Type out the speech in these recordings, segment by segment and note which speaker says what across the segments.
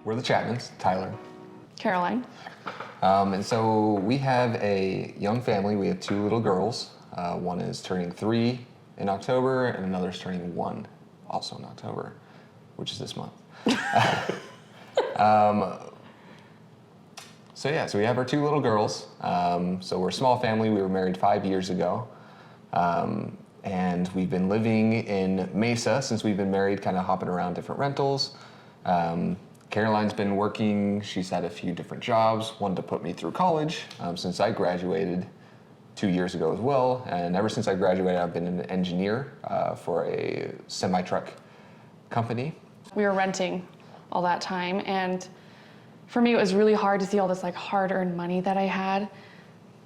Speaker 1: We're the Chapmans, Tyler.
Speaker 2: Caroline.
Speaker 1: And so we have a young family. We have 2 little girls. One is turning 3 in October, and another is turning 1 also in October, which is this month. So we have our 2 little girls. So we're a small family. We were married 5 years ago. And we've been living in Mesa since we've been married, kind of hopping around different rentals. Caroline's been working. She's had a few different jobs, wanted to put me through college since I graduated 2 years ago as well. And ever since I graduated, I've been an engineer for a semi-truck company.
Speaker 2: We were renting all that time, and for me, it was really hard to see all this like hard-earned money that I had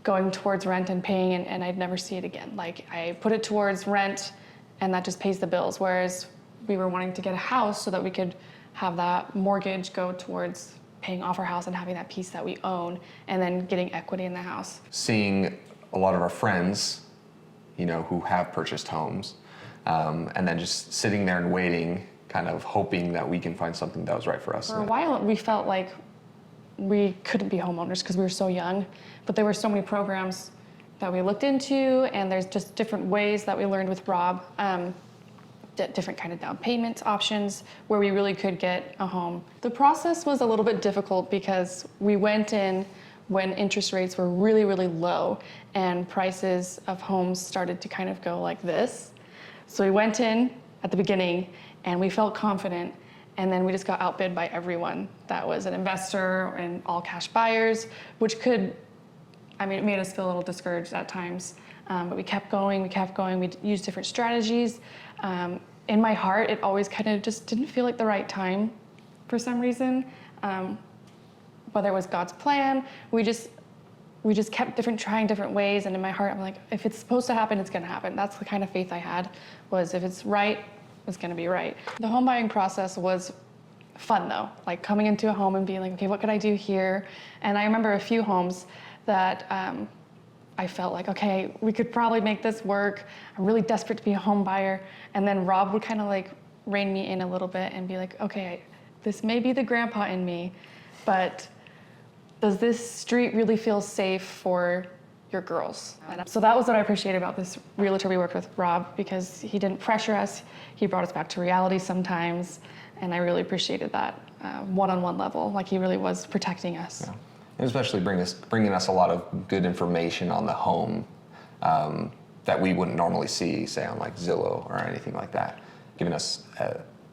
Speaker 2: going towards rent and paying, and I'd never see it again. Like, I put it towards rent, and that just pays the bills, whereas we were wanting to get a house so that we could have that mortgage go towards paying off our house and having that piece that we own, and then getting equity in the house.
Speaker 1: Seeing a lot of our friends, you know, who have purchased homes, and then just sitting there and waiting, kind of hoping that we can find something that was right for us.
Speaker 2: For a while, we felt like we couldn't be homeowners because we were so young, but there were so many programs that we looked into, and there's just different ways that we learned with Rob, different kind of down payment options where we really could get a home. The process was a little bit difficult because we went in when interest rates were really, really low and prices of homes started to kind of go like this. So we went in at the beginning and we felt confident, and then we just got outbid by everyone that was an investor and all cash buyers, which could, I mean, it made us feel a little discouraged at times. But we kept going, we used different strategies. In my heart, it always kind of just didn't feel like the right time for some reason. Whether it was God's plan, we just kept trying different ways, and in my heart, I'm like, if it's supposed to happen, it's gonna happen. That's the kind of faith I had, was if it's right, it's gonna be right. The home buying process was fun though, like coming into a home and being like, okay, what could I do here? And I remember a few homes that I felt like, okay, we could probably make this work. I'm really desperate to be a home buyer. And then Rob would kind of like rein me in a little bit and be like, okay, this may be the grandpa in me, but does this street really feel safe for your girls? And so that was what I appreciated about this realtor we worked with, Rob, because he didn't pressure us. He brought us back to reality sometimes. And I really appreciated that one-on-one level, like he really was protecting us.
Speaker 1: Yeah. And especially bringing us a lot of good information on the home that we wouldn't normally see, say, on like Zillow or anything like that, giving us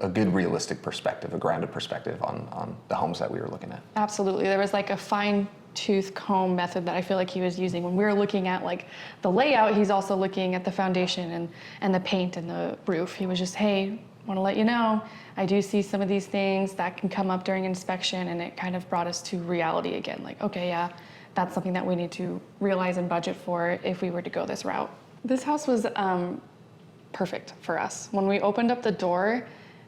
Speaker 1: a good realistic perspective, a grounded perspective on the homes that we were looking at.
Speaker 2: Absolutely. There was like a fine-tooth comb method that I feel like he was using. When we were looking at like the layout, he's also looking at the foundation and the paint and the roof. He was just, hey, want to let you know, I do see some of these things that can come up during inspection, and it kind of brought us to reality again. Like, okay, yeah, that's something that we need to realize and budget for if we were to go this route. This house was perfect for us. When we opened up the door,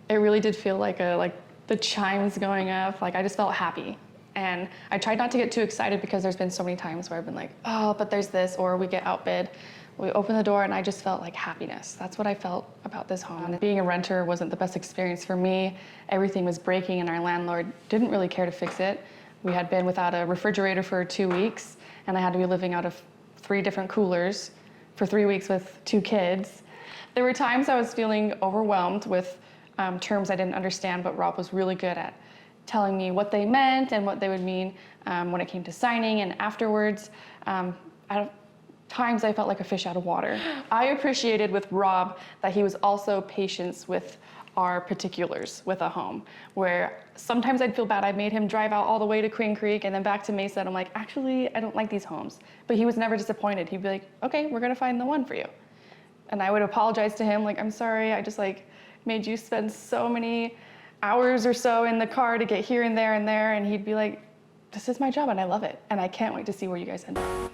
Speaker 2: it really did feel like the chimes going up. Like, I just felt happy. And I tried not to get too excited because there's been so many times where I've been like, oh, but there's this, or we get outbid. We opened the door and I just felt like happiness. That's what I felt about this home. And being a renter wasn't the best experience for me. Everything was breaking and our landlord didn't really care to fix it. We had been without a refrigerator for 2 weeks, and I had to be living out of 3 different coolers for 3 weeks with 2 kids. There were times I was feeling overwhelmed with terms I didn't understand, but Rob was really good at telling me what they meant and what they would mean when it came to signing and afterwards. At times I felt like a fish out of water. I appreciated with Rob that he was also patient with our particulars with a home, where sometimes I'd feel bad. I made him drive out all the way to Queen Creek and then back to Mesa, and I'm like, actually, I don't like these homes. But he was never disappointed. He'd be like, okay, we're gonna find the one for you. And I would apologize to him, like, I'm sorry, I just like made you spend so many hours or so in the car to get here and there, and he'd be like, this is my job and I love it, and I can't wait to see where you guys end up.